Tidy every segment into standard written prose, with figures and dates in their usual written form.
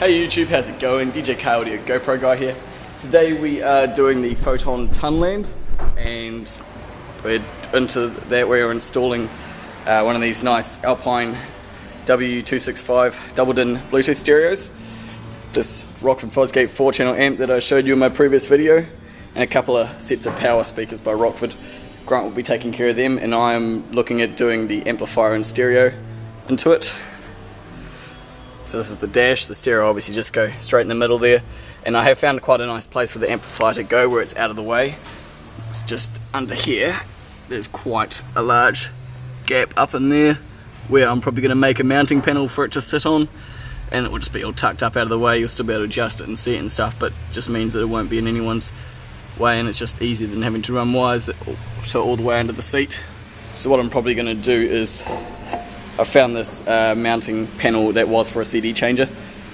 Hey YouTube, how's it going? DJ K Audio GoPro guy here. Today we are doing the Foton Tunland, and we're into that. We're installing one of these nice Alpine CDE-W265 double-din Bluetooth stereos, this Rockford Fosgate 4-channel amp that I showed you in my previous video, and a couple of sets of power speakers by Rockford. Grant will be taking care of them, and I'm looking at doing the amplifier and stereo into it. So this is the dash. The stereo obviously just go straight in the middle there, and I have found quite a nice place for the amplifier to go where it's out of the way. It's just under here. There's quite a large gap up in there where I'm probably going to make a mounting panel for it to sit on, and it will just be all tucked up out of the way. You'll still be able to adjust it and see it and stuff, but it just means that it won't be in anyone's way, and it's just easier than having to run wires that all the way under the seat. So what I'm probably going to do is, I found this mounting panel that was for a CD changer.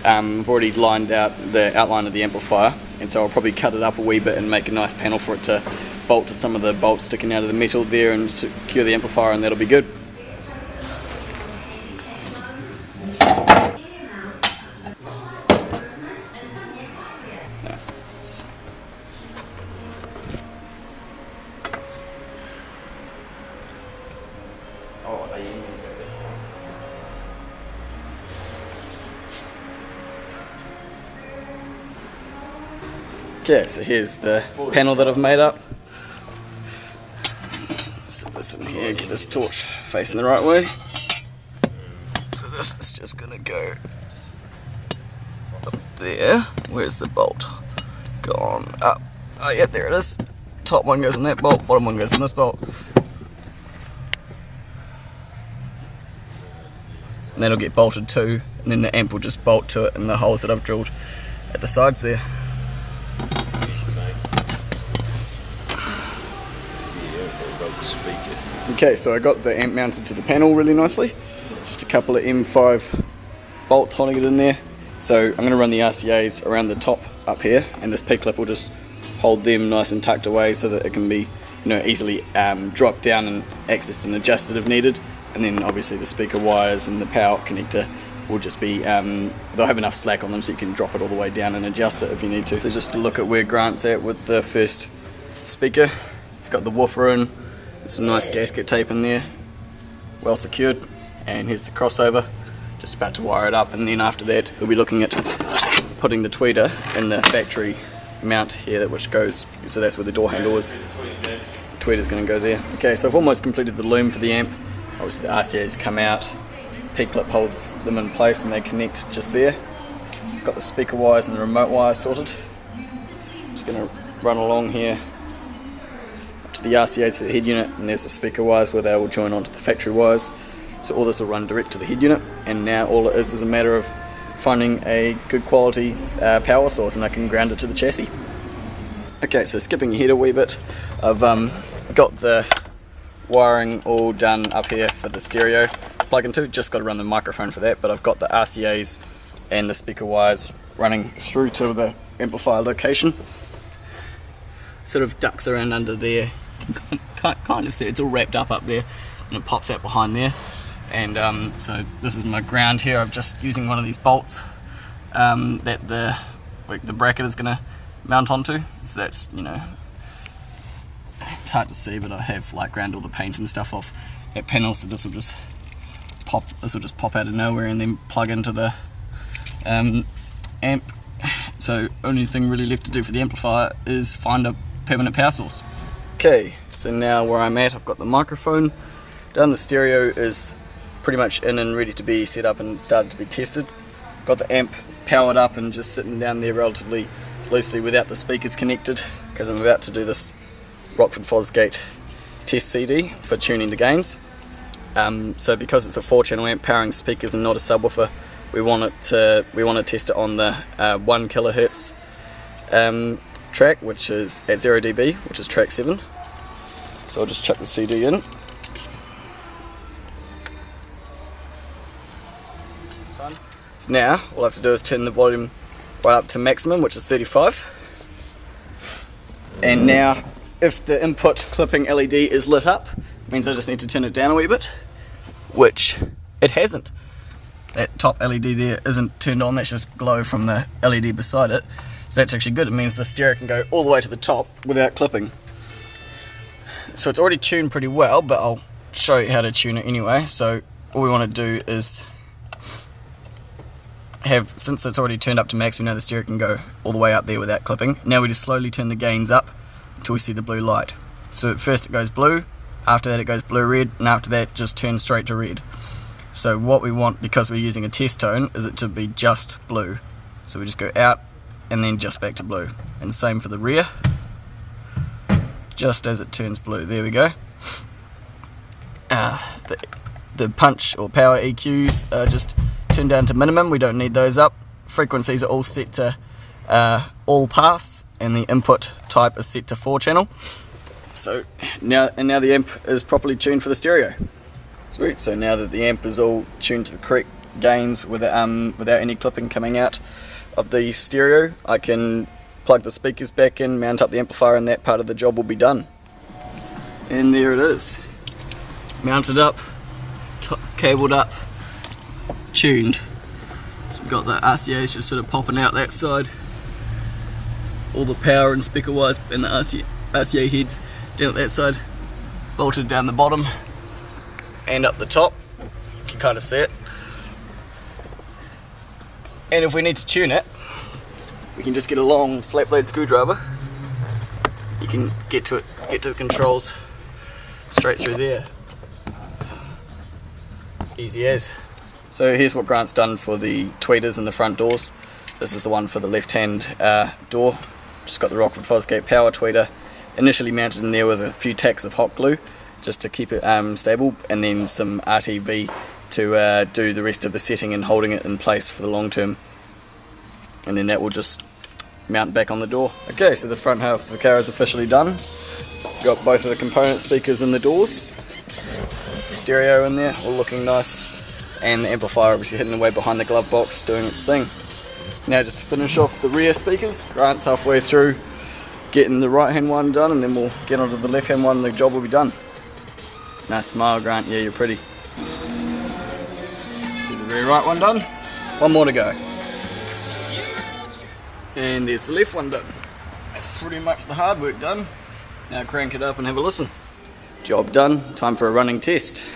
I've already lined out the outline of the amplifier, and so I'll probably cut it up a wee bit and make a nice panel for it to bolt to some of the bolts sticking out of the metal there and secure the amplifier, and that'll be good. Nice. Okay, so here's the panel that I've made up. Set this in here, get this torch facing the right way. So this is just gonna go up there. Where's the bolt? Gone up. Oh yeah, there it is. Top one goes in that bolt, bottom one goes in this bolt. And that'll get bolted too, and then the amp will just bolt to it in the holes that I've drilled at the sides there. Okay, so I got the amp mounted to the panel really nicely. Just a couple of M5 bolts holding it in there. So I'm going to run the RCAs around the top up here, and this P-clip will just hold them nice and tucked away so that it can be, easily dropped down and accessed and adjusted if needed. And then obviously the speaker wires and the power connector will just be, they'll have enough slack on them so you can drop it all the way down and adjust it if you need to. So just to look at where Grant's at with the first speaker. It's got the woofer in, some nice gasket tape in there, well secured, and here's the crossover. Just about to wire it up, and then after that we'll be looking at putting the tweeter in the factory mount here, which goes, so that's where the door handle is. The tweeter's going to go there. Okay, so I've almost completed the loom for the amp. Obviously the RCAs come out, P-clip holds them in place and they connect just there. I've got the speaker wires and the remote wires sorted. Just going to run along here up to the RCAs for the head unit, and there's the speaker wires where they will join onto the factory wires. So all this will run direct to the head unit, and now all it is a matter of finding a good quality power source, and I can ground it to the chassis. Okay, so skipping ahead a wee bit, I've got the wiring all done up here for the stereo plug into. Just got to run the microphone for that, but I've got the RCAs and the speaker wires running through to the amplifier location. Sort of ducks around under there. You can kind of see it's all wrapped up there, and it pops out behind there. And so this is my ground here. I'm just using one of these bolts that the bracket is going to mount onto. So that's, it's hard to see, but I have ground all the paint and stuff off that panel, so this will just pop out of nowhere and then plug into the amp. So only thing really left to do for the amplifier is find a permanent power source. Okay, so now where I'm at, I've got the microphone done, the stereo is pretty much in and ready to be set up and started to be tested. Got the amp powered up and just sitting down there relatively loosely without the speakers connected, because I'm about to do this Rockford Fosgate test CD for tuning the gains. So because it's a 4-channel amp powering speakers and not a subwoofer, we want to test it on the 1 kHz track, which is at 0 dB, which is track 7. So I'll just chuck the CD in. So now all I have to do is turn the volume right up to maximum, which is 35. And now if the input clipping LED is lit up, it means I just need to turn it down a wee bit, which it hasn't. that top LED there isn't turned on, that's just glow from the LED beside it. So that's actually good, it means the stereo can go all the way to the top without clipping. So it's already tuned pretty well, but I'll show you how to tune it anyway. So all we want to do is have, since it's already turned up to max, we know the stereo can go all the way up there without clipping. Now we just slowly turn the gains up until we see the blue light. So at first it goes blue, after that it goes blue-red, and after that it just turns straight to red. So what we want, because we're using a test tone, is it to be just blue. So we just go out and then just back to blue. And same for the rear, just as it turns blue. There we go. The punch or power EQs are just turned down to minimum, we don't need those up. Frequencies are all set to all pass, and the input type is set to 4-channel. So now the amp is properly tuned for the stereo. Sweet. So now that the amp is all tuned to the correct gains without any clipping coming out of the stereo, I can plug the speakers back in, mount up the amplifier, and that part of the job will be done. And there it is, mounted up, cabled up, tuned. So we've got the RCAs just sort of popping out that side, all the power and speaker wires and the RCA heads down at that side, bolted down the bottom and up the top, you can kind of see it. And if we need to tune it, we can just get a long flat blade screwdriver. You can get to the controls straight through there, easy as. So here's what Grant's done for the tweeters and the front doors. This is the one for the left hand door. Just got the Rockford Fosgate power tweeter initially mounted in there with a few tacks of hot glue just to keep it stable, and then some RTV to do the rest of the setting and holding it in place for the long term. And then that will just mount back on the door. Okay, so the front half of the car is officially done. Got both of the component speakers in the doors, stereo in there, all looking nice, and the amplifier obviously hidden away behind the glove box doing its thing. Now just to finish off the rear speakers, Grant's halfway through getting the right hand one done, and then we'll get onto the left hand one and the job will be done. Nice smile, Grant, yeah, you're pretty. There's the rear right one done, one more to go. And there's the left one done. That's pretty much the hard work done. Now crank it up and have a listen. Job done, time for a running test.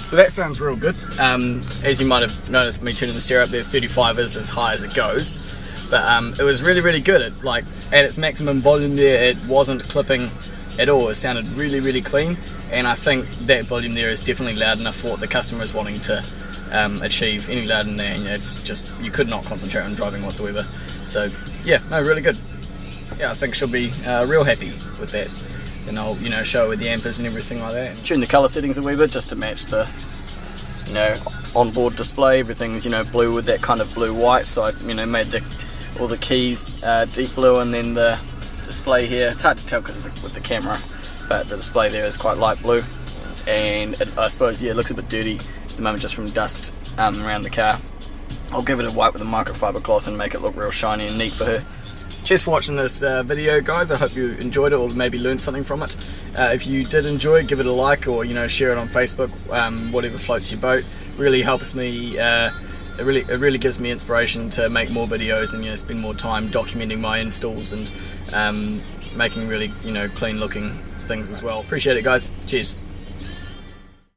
So that sounds real good. As you might have noticed me tuning the stereo up there, 35 is as high as it goes. But it was really, really good. At its maximum volume there, it wasn't clipping at all. It sounded really, really clean. And I think that volume there is definitely loud enough for what the customer is wanting to achieve. Any louder than that, it's just, you could not concentrate on driving whatsoever. So yeah, no, really good. Yeah, I think she'll be real happy with that. And I'll, show her where the amp is and everything like that. Tune the colour settings a wee bit just to match the, onboard display. Everything's, blue with that kind of blue-white. So I, made all the keys deep blue, and then the display here. It's hard to tell because with the camera, but the display there is quite light blue. And I suppose, yeah, it looks a bit dirty at the moment just from dust around the car. I'll give it a wipe with a microfiber cloth and make it look real shiny and neat for her. Cheers for watching this video, guys. I hope you enjoyed it or maybe learned something from it. If you did enjoy it, give it a like, or share it on Facebook, whatever floats your boat. Really helps me. It really gives me inspiration to make more videos and spend more time documenting my installs and making really clean looking things as well. Appreciate it, guys. Cheers.